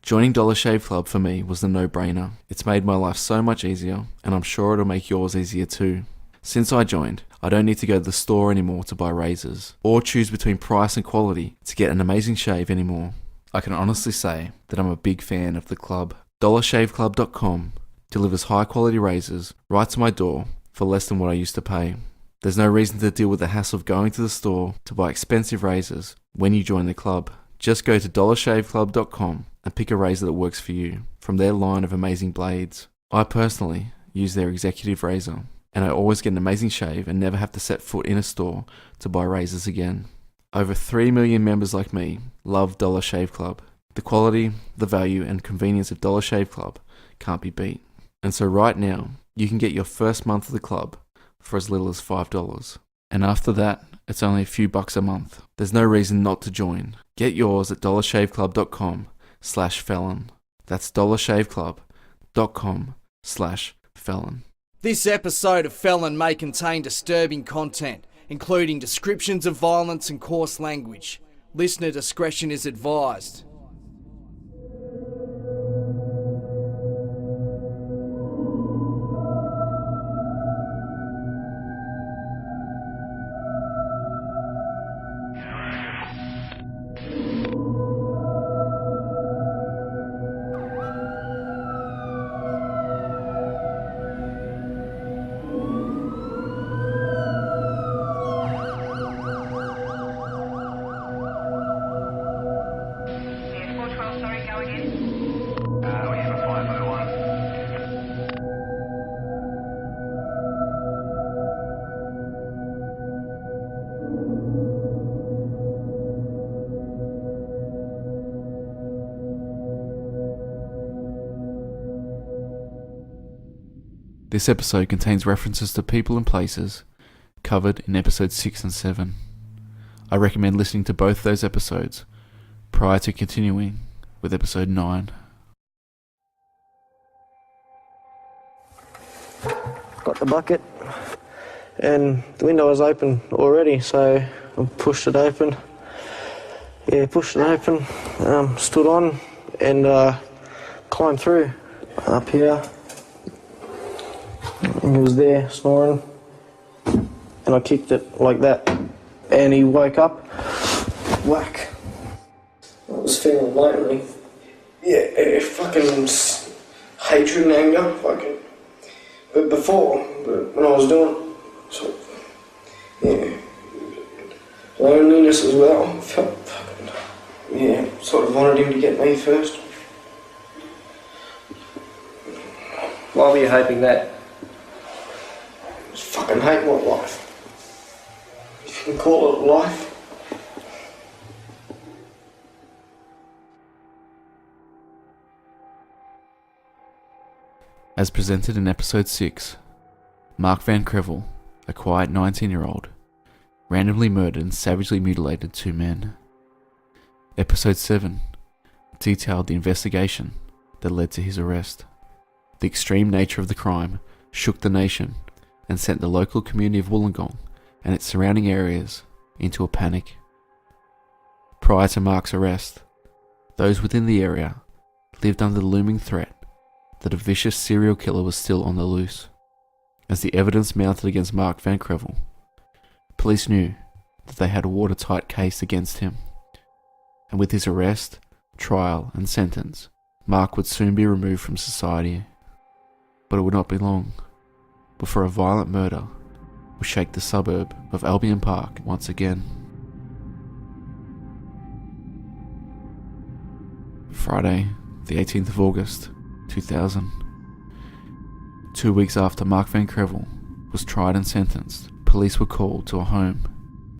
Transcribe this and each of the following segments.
Joining Dollar Shave Club for me was a no-brainer. It's made my life so much easier, and I'm sure it'll make yours easier too. Since I joined, I don't need to go to the store anymore to buy razors, or choose between price and quality to get an amazing shave anymore. I can honestly say that I'm a big fan of the club. DollarShaveClub.com delivers high-quality razors right to my door for less than what I used to pay. There's no reason to deal with the hassle of going to the store to buy expensive razors when you join the club. Just go to DollarShaveClub.com and pick a razor that works for you from their line of amazing blades. I personally use their executive razor, and I always get an amazing shave and never have to set foot in a store to buy razors again. Over 3 million members like me love Dollar Shave Club. The quality, the value, and convenience of Dollar Shave Club can't be beat. And so right now, you can get your first month of the club for as little as $5. And after that, it's only a few bucks a month. There's no reason not to join. Get yours at dollarshaveclub.com/felon. That's dollarshaveclub.com/felon. This episode of Felon may contain disturbing content, including descriptions of violence and coarse language. Listener discretion is advised. This episode contains references to people and places covered in episodes 6 and 7. I recommend listening to both those episodes prior to continuing with episode 9. Got the bucket and the window was open already, so I pushed it open. Stood on and climbed through up here. And he was there snoring, and I kicked it like that, and he woke up. Whack. I was feeling lonely. Yeah, fucking hatred and anger, fucking. But when I was doing it, so, yeah, loneliness as well. I felt fucking, yeah, sort of wanted him to get me first. Why were you hoping that? I just fucking hate my life. If you can call it life. As presented in episode 6, Mark Van Krevel, a quiet 19-year-old, randomly murdered and savagely mutilated 2 men. Episode 7 detailed the investigation that led to his arrest. The extreme nature of the crime shook the nation and sent the local community of Wollongong and its surrounding areas into a panic. Prior to Mark's arrest, those within the area lived under the looming threat that a vicious serial killer was still on the loose. As the evidence mounted against Mark Van Krevel, police knew that they had a watertight case against him, and with his arrest, trial and sentence, Mark would soon be removed from society. But it would not be long before a violent murder would shake the suburb of Albion Park once again. Friday, the 18th of August, 2000. 2 weeks after Mark Van Krevel was tried and sentenced, police were called to a home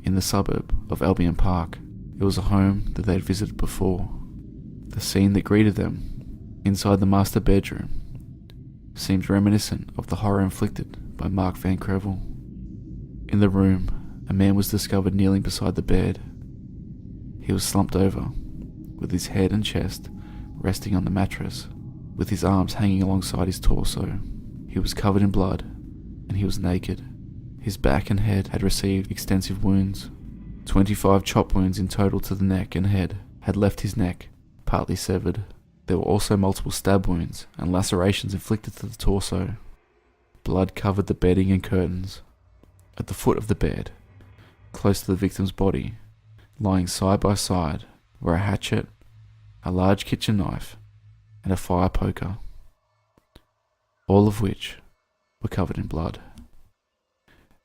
in the suburb of Albion Park. It was a home that they had visited before. The scene that greeted them inside the master bedroom seems reminiscent of the horror inflicted by Mark Van Krevel. In the room, a man was discovered kneeling beside the bed. He was slumped over, with his head and chest resting on the mattress, with his arms hanging alongside his torso. He was covered in blood, and he was naked. His back and head had received extensive wounds. 25 chop wounds in total to the neck and head had left his neck partly severed. There were also multiple stab wounds and lacerations inflicted to the torso. Blood covered the bedding and curtains. At the foot of the bed, close to the victim's body, lying side by side, were a hatchet, a large kitchen knife, and a fire poker, all of which were covered in blood.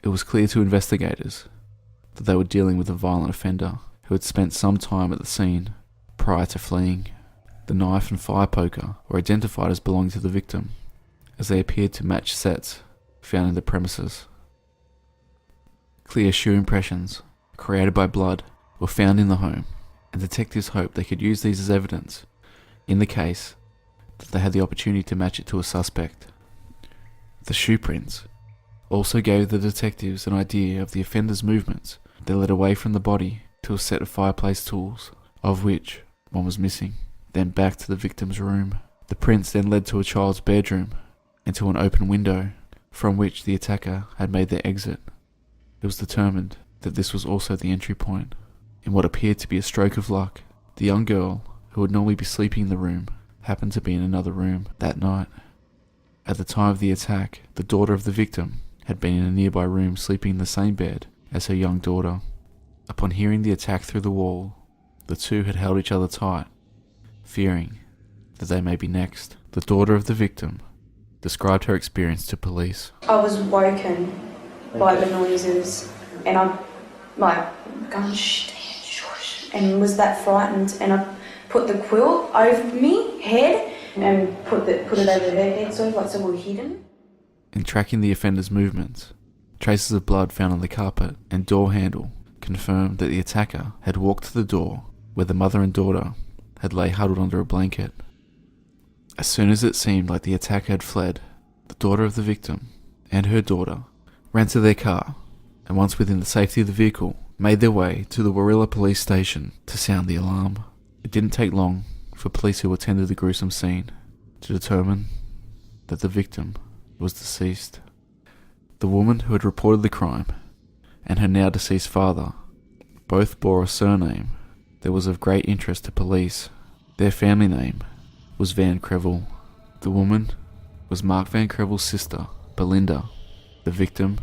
It was clear to investigators that they were dealing with a violent offender who had spent some time at the scene prior to fleeing. The knife and fire poker were identified as belonging to the victim, as they appeared to match sets found in the premises. Clear shoe impressions, created by blood, were found in the home, and detectives hoped they could use these as evidence in the case that they had the opportunity to match it to a suspect. The shoe prints also gave the detectives an idea of the offender's movements. They led away from the body to a set of fireplace tools, of which one was missing, then back to the victim's room. The prints then led to a child's bedroom and to an open window from which the attacker had made their exit. It was determined that this was also the entry point. In what appeared to be a stroke of luck, the young girl, who would normally be sleeping in the room, happened to be in another room that night. At the time of the attack, the daughter of the victim had been in a nearby room sleeping in the same bed as her young daughter. Upon hearing the attack through the wall, the two had held each other tight, fearing that they may be next. The daughter of the victim described her experience to police. I was woken by the noises and I going shh, and was that frightened, and I put the quilt over me head and put it over her head, sort of like so we were hidden. In tracking the offender's movements, traces of blood found on the carpet and door handle confirmed that the attacker had walked to the door where the mother and daughter had lay huddled under a blanket. As soon as it seemed like the attacker had fled, the daughter of the victim and her daughter ran to their car, and once within the safety of the vehicle, made their way to the Warilla police station to sound the alarm. It didn't take long for police who attended the gruesome scene to determine that the victim was deceased. The woman who had reported the crime and her now deceased father both bore a surname that was of great interest to police. Their family name was Van Krevel. The woman was Mark Van Krevel's sister, Belinda. The victim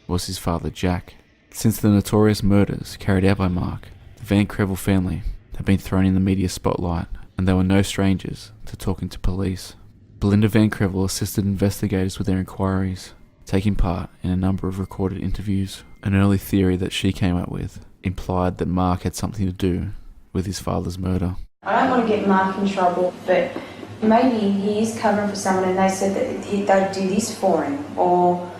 was his father, Jack. Since the notorious murders carried out by Mark, the Van Krevel family had been thrown in the media spotlight, and they were no strangers to talking to police. Belinda Van Krevel assisted investigators with their inquiries, taking part in a number of recorded interviews. An early theory that she came up with implied that Mark had something to do with his father's murder. I don't want to get Mark in trouble, but maybe he is covering for someone and they said that they'd do this for him, or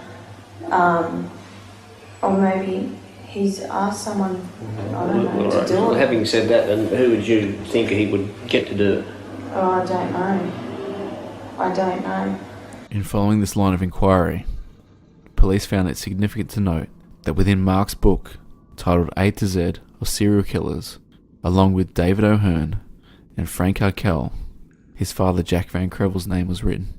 maybe he's asked someone, I don't know, to do Well, it. having said that, then who would you think he would get to do it? Oh, I don't know. In following this line of inquiry, police found it significant to note that within Mark's book, titled A to Z of Serial Killers, along with David O'Hearn and Frank Arkell, his father Jack Van Krevel's name was written.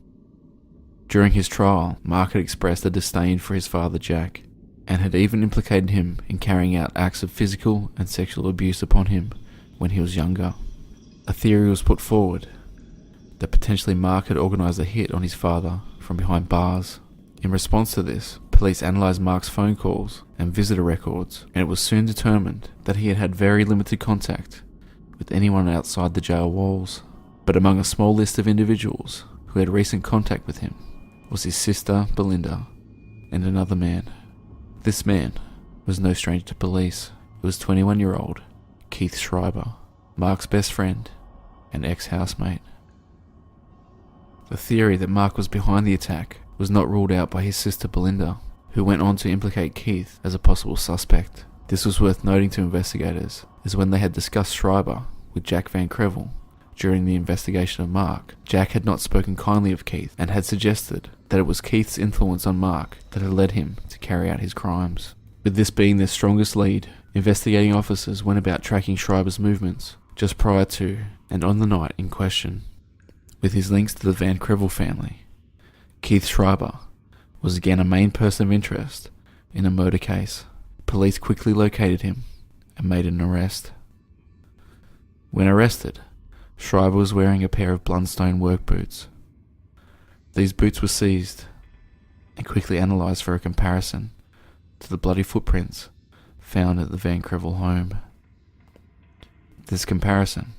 During his trial, Mark had expressed a disdain for his father Jack, and had even implicated him in carrying out acts of physical and sexual abuse upon him when he was younger. A theory was put forward that potentially Mark had organised a hit on his father from behind bars. In response to this, police analysed Mark's phone calls and visitor records, and it was soon determined that he had had very limited contact with anyone outside the jail walls. But among a small list of individuals who had recent contact with him was his sister, Belinda, and another man. This man was no stranger to police. It was 21-year-old Keith Schreiber, Mark's best friend and ex-housemate. The theory that Mark was behind the attack was not ruled out by his sister Belinda, who went on to implicate Keith as a possible suspect. This was worth noting to investigators, as when they had discussed Schreiber with Jack Van Krevel during the investigation of Mark, Jack had not spoken kindly of Keith and had suggested that it was Keith's influence on Mark that had led him to carry out his crimes. With this being their strongest lead, investigating officers went about tracking Schreiber's movements just prior to and on the night in question. With his links to the Van Krevel family, Keith Schreiber was again a main person of interest in a murder case. Police quickly located him and made an arrest. When arrested, Schreiber was wearing a pair of Blundstone work boots. These boots were seized and quickly analysed for a comparison to the bloody footprints found at the Van Krevel home. This comparison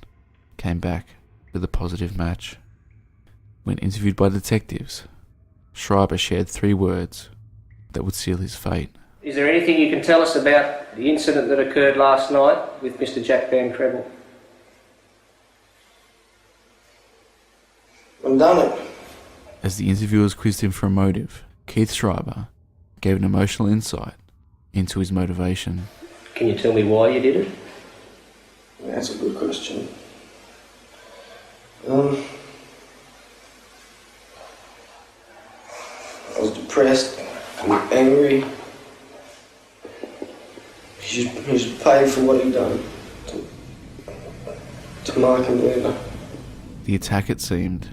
came back with a positive match. When interviewed by detectives, Schreiber shared 3 words that would seal his fate. Is there anything you can tell us about the incident that occurred last night with Mr. Jack Van Krevel? I've done it. As the interviewers quizzed him for a motive, Keith Schreiber gave an emotional insight into his motivation. Can you tell me why you did it? That's a good question. I was depressed, angry. He should pay for what he done to Mark and Belinda. The attack, it seemed,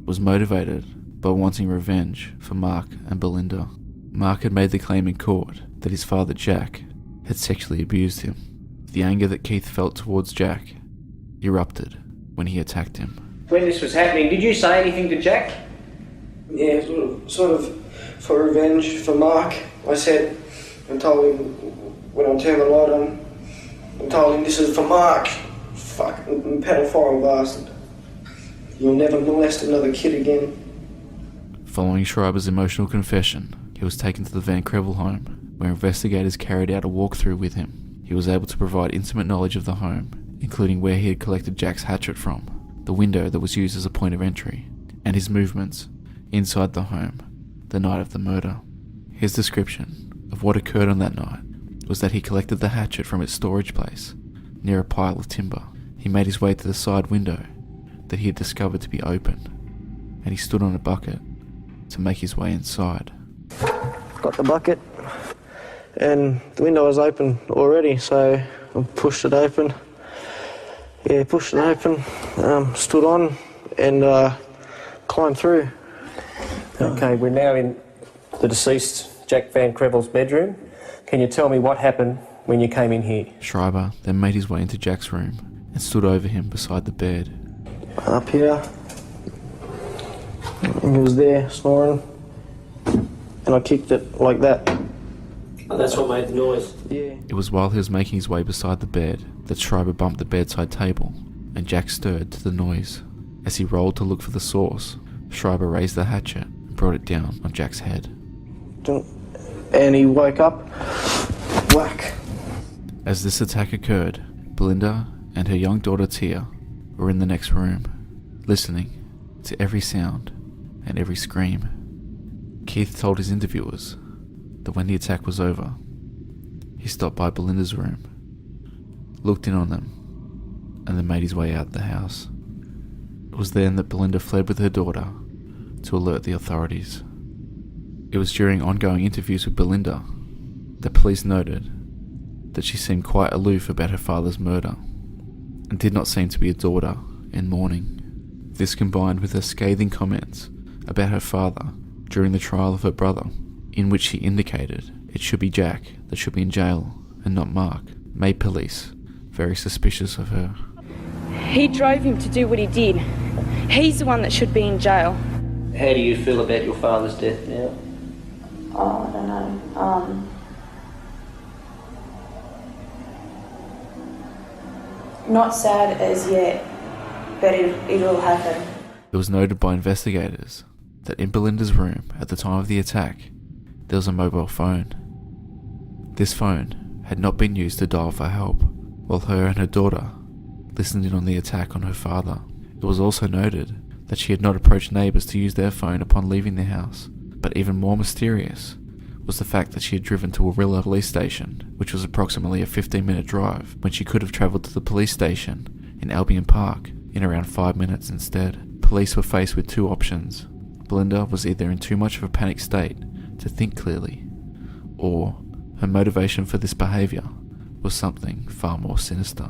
was motivated by wanting revenge for Mark and Belinda. Mark had made the claim in court that his father Jack had sexually abused him. The anger that Keith felt towards Jack erupted when he attacked him. When this was happening, did you say anything to Jack? Yeah, sort of for revenge for Mark. I told him when I turned the light on, I told him, this is for Mark. Fucking pedophile bastard. You'll never molest another kid again. Following Schreiber's emotional confession, he was taken to the Van Krevel home, where investigators carried out a walkthrough with him. He was able to provide intimate knowledge of the home, including where he had collected Jack's hatchet from, the window that was used as a point of entry, and his movements inside the home the night of the murder. His description of what occurred on that night was that he collected the hatchet from its storage place near a pile of timber. He made his way to the side window that he had discovered to be open, and he stood on a bucket to make his way inside. Got the bucket, and the window was open already, so I pushed it open. Stood on and climbed through. Okay, we're now in the deceased Jack Van Krevel's bedroom. Can you tell me what happened when you came in here? Schreiber then made his way into Jack's room and stood over him beside the bed. Up here, and he was there snoring, and I kicked it like that. Oh, that's what made the noise? Yeah. It was while he was making his way beside the bed that Schreiber bumped the bedside table, and Jack stirred to the noise. As he rolled to look for the source, Schreiber raised the hatchet and brought it down on Jack's head. And he woke up, whack. As this attack occurred, Belinda and her young daughter Tia were in the next room, listening to every sound and every scream. Keith told his interviewers that when the attack was over, he stopped by Belinda's room, looked in on them, and then made his way out the house. It was then that Belinda fled with her daughter to alert the authorities. It was during ongoing interviews with Belinda that police noted that she seemed quite aloof about her father's murder and did not seem to be a daughter in mourning. This combined with her scathing comments about her father during the trial of her brother, in which she indicated it should be Jack that should be in jail and not Mark, made police very suspicious of her. He drove him to do what he did. He's the one that should be in jail. How do you feel about your father's death now? Oh, I don't know. Not sad as yet, but it'll happen. It was noted by investigators that in Belinda's room at the time of the attack, there was a mobile phone. This phone had not been used to dial for help, while her and her daughter listened in on the attack on her father. It was also noted that she had not approached neighbours to use their phone upon leaving the house, but even more mysterious was the fact that she had driven to Warilla police station, which was approximately a 15-minute drive, when she could have travelled to the police station in Albion Park in around 5 minutes instead. Police were faced with 2 options. Belinda was either in too much of a panic state to think clearly, or her motivation for this behaviour was something far more sinister.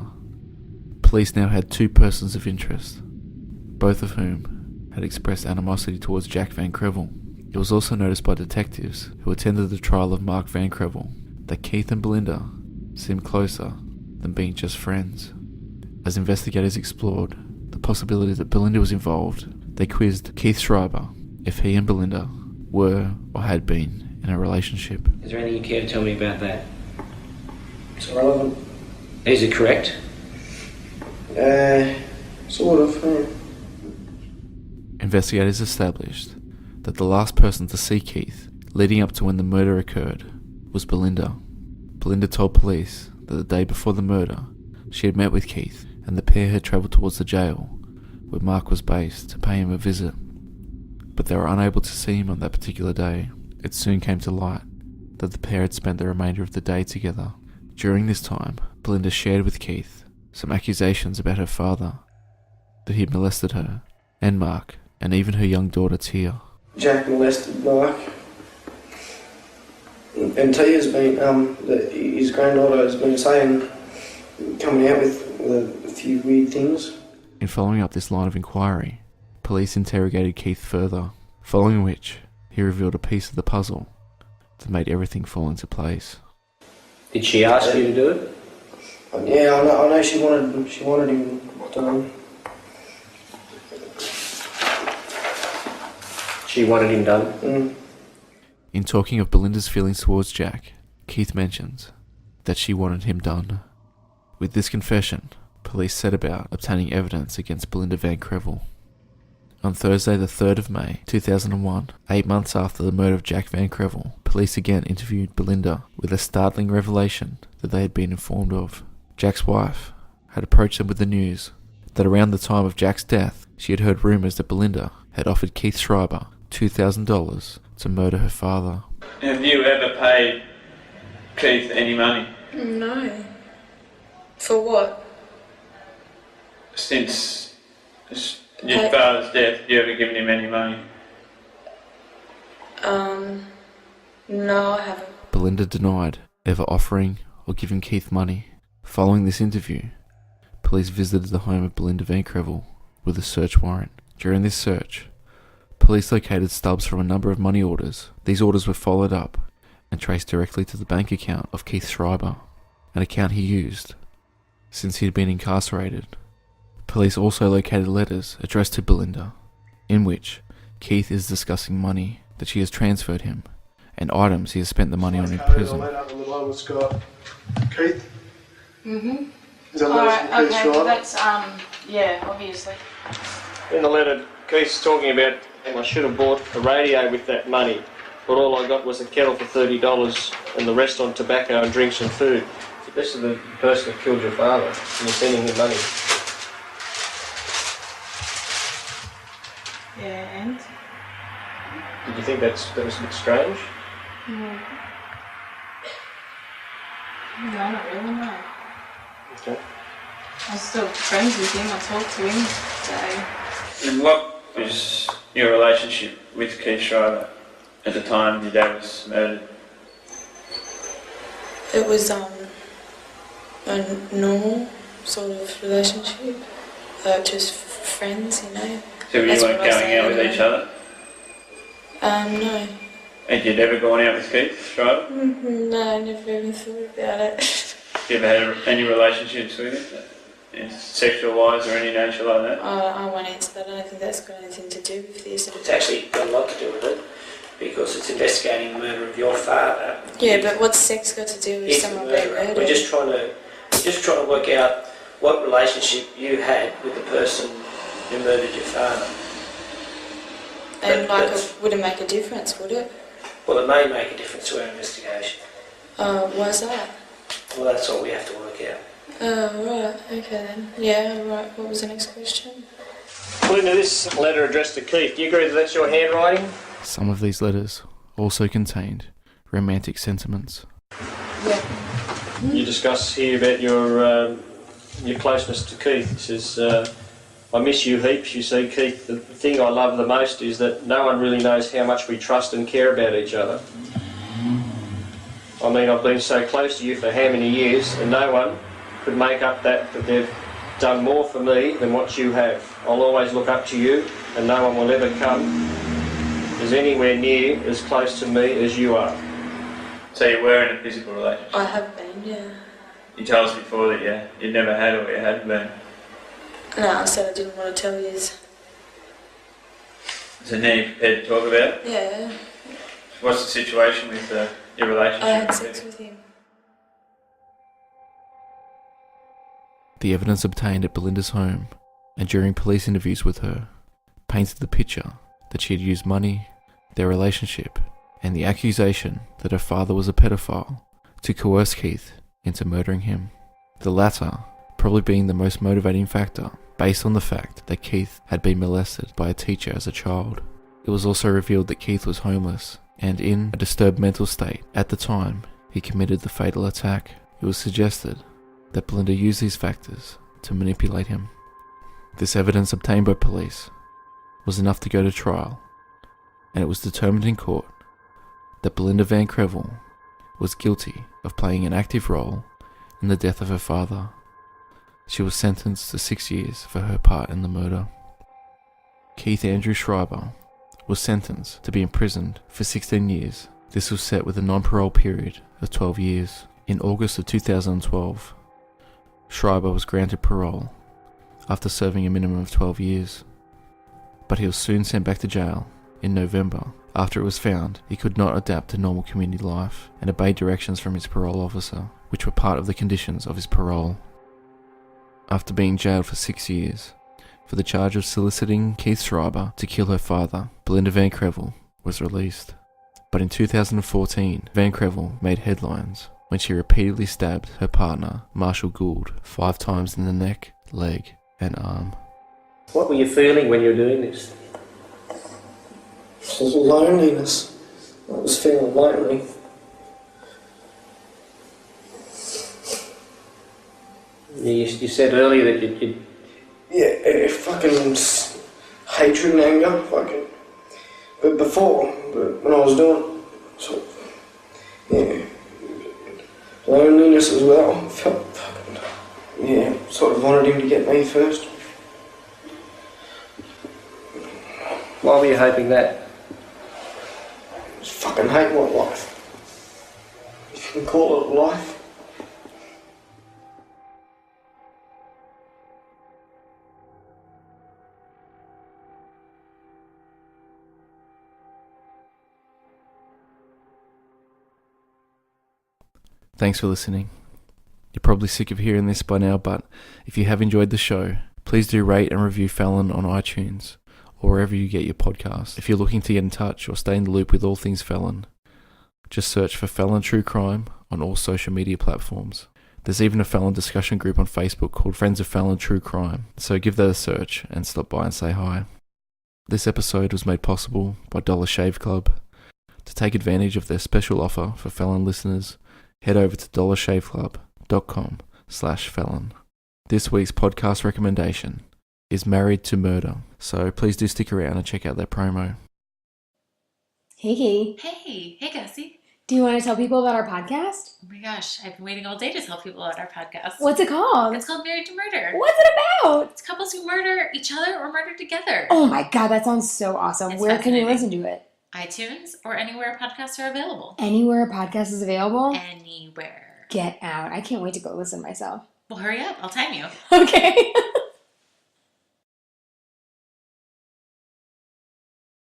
Police now had 2 persons of interest, both of whom had expressed animosity towards Jack Van Krevel. It was also noticed by detectives who attended the trial of Mark Van Krevel that Keith and Belinda seemed closer than being just friends. As investigators explored the possibility that Belinda was involved, they quizzed Keith Schreiber if he and Belinda were or had been in a relationship. Is there anything you care to tell me about that? It's irrelevant. Is it correct? Sort of. Investigators established that the last person to see Keith leading up to when the murder occurred was Belinda. Belinda told police that the day before the murder, she had met with Keith and the pair had travelled towards the jail where Mark was based to pay him a visit. But they were unable to see him on that particular day. It soon came to light that the pair had spent the remainder of the day together. During this time, Belinda shared with Keith some accusations about her father, that he'd molested her, and Mark, and even her young daughter Tia. Jack molested Mark. And Tia's been, his granddaughter has been saying, coming out with a few weird things. In following up this line of inquiry, police interrogated Keith further, following which he revealed a piece of the puzzle that made everything fall into place. Did she ask you to do it? Yeah, I know she wanted him done. She wanted him done? Mm. In talking of Belinda's feelings towards Jack, Keith mentions that she wanted him done. With this confession, police set about obtaining evidence against Belinda Van Krevel. On Thursday the 3rd of May 2001, 8 months after the murder of Jack Van Krevel, police again interviewed Belinda with a startling revelation that they had been informed of. Jack's wife had approached them with the news that around the time of Jack's death, she had heard rumours that Belinda had offered Keith Schreiber $2,000 to murder her father. Have you ever paid Keith any money? No. For what? Since your father's death, have you ever given him any money? No, I haven't. Belinda denied ever offering or giving Keith money. Following this interview, police visited the home of Belinda Van Krevel with a search warrant. During this search, police located stubs from a number of money orders. These orders were followed up and traced directly to the bank account of Keith Schreiber, an account he used since he had been incarcerated. Police also located letters addressed to Belinda, in which Keith is discussing money that she has transferred him and items he has spent the money on in prison. Keith? Mm-hmm. Is that Alright, Keith okay, Schreiber? well that's, yeah, obviously. In the letter, Keith's talking about, I should have bought a radio with that money, but all I got was a kettle for $30 and the rest on tobacco and drinks and food. This is the person that killed your father, and you're sending him money. Yeah, and? Did you think that was a bit strange? No, not really, no. Okay. I'm still friends with him, I talk to him, so... And what was your relationship with Keith Schreiber at the time your dad was murdered? It was, a normal sort of relationship, just friends, you know. So you That's weren't what I going say, out with anyway. each other? No. Had you never gone out with Keith Schreiber? No, I never even thought about it. Have you ever had any relationships with him? Sexual wise or any nature like that? I won't answer that, I don't think that's got anything to do with this. It's actually got a lot to do with it because it's investigating the murder of your father. Yeah, but what's sex got to do with He's someone the being murderer. murdered? We're just trying to work out what relationship you had with the person who murdered your father. And But- it wouldn't make a difference, would it? Well, it may make a difference to our investigation. Why's that? Well, that's all we have to work out. Oh, right, okay then. Yeah, right, what was the next question? Belinda, this letter addressed to Keith, do you agree that that's your handwriting? Some of these letters also contained romantic sentiments. Yeah. You discuss here about your closeness to Keith. He says, I miss you heaps. You see, Keith, the thing I love the most is that no one really knows how much we trust and care about each other. I mean, I've been so close to you for how many years, and no one could make up that they've done more for me than what you have. I'll always look up to you, and no one will ever come as anywhere near as close to me as you are. So you were in a physical relationship? I have been, yeah. You told us before that you never had or you hadn't been. No, I said I didn't want to tell you. So now you're prepared to talk about it? Yeah, What's the situation with your relationship? I had with sex him? with him. The evidence obtained at Belinda's home and during police interviews with her painted the picture that she had used money, their relationship, and the accusation that her father was a pedophile to coerce Keith into murdering him. The latter probably being the most motivating factor based on the fact that Keith had been molested by a teacher as a child. It was also revealed that Keith was homeless and in a disturbed mental state at the time he committed the fatal attack. It was suggested that Belinda used these factors to manipulate him. This evidence obtained by police was enough to go to trial, and it was determined in court that Belinda Van Krevel was guilty of playing an active role in the death of her father. She was sentenced to 6 years for her part in the murder. Keith Andrew Schreiber was sentenced to be imprisoned for 16 years. This was set with a non-parole period of 12 years. In August of 2012, Schreiber was granted parole after serving a minimum of 12 years, but he was soon sent back to jail in November after it was found he could not adapt to normal community life and obey directions from his parole officer, which were part of the conditions of his parole. After being jailed for 6 years for the charge of soliciting Keith Schreiber to kill her father, Belinda Van Krevel was released. But in 2014, Van Krevel made headlines when she repeatedly stabbed her partner, Marshall Gould, 5 times in the neck, leg, and arm. What were you feeling when you were doing this? Just a little loneliness. I was feeling lonely. You said earlier that you Yeah, fucking hatred and anger, fucking. But before, when I was doing it, sort of, yeah, loneliness as well. I felt fucking, yeah, sort of wanted him to get me first. why were you hoping that? Just fucking hate my life. If you can call it life. Thanks for listening. You're probably sick of hearing this by now, but if you have enjoyed the show, please do rate and review Felon on iTunes or wherever you get your podcasts. If you're looking to get in touch or stay in the loop with all things Felon, just search for Felon True Crime on all social media platforms. There's even a Felon discussion group on Facebook called Friends of Felon True Crime, so give that a search and stop by and say hi. This episode was made possible by Dollar Shave Club. To take advantage of their special offer for Felon listeners, head over to dollarshaveclub.com/felon. This week's podcast recommendation is Married to Murder, so please do stick around and check out their promo. Hey, Kate. Hey Cassie. Do you want to tell people about our podcast? Oh my gosh, I've been waiting all day to tell people about our podcast. What's it called? It's called Married to Murder. What's it about? It's couples who murder each other or murder together. Oh my god, that sounds so awesome. It's Where can you fascinating. listen to it? iTunes or anywhere podcasts are available. Anywhere a podcast is available? Anywhere. Get out. I can't wait to go listen myself. Well, hurry up. I'll time you. Okay.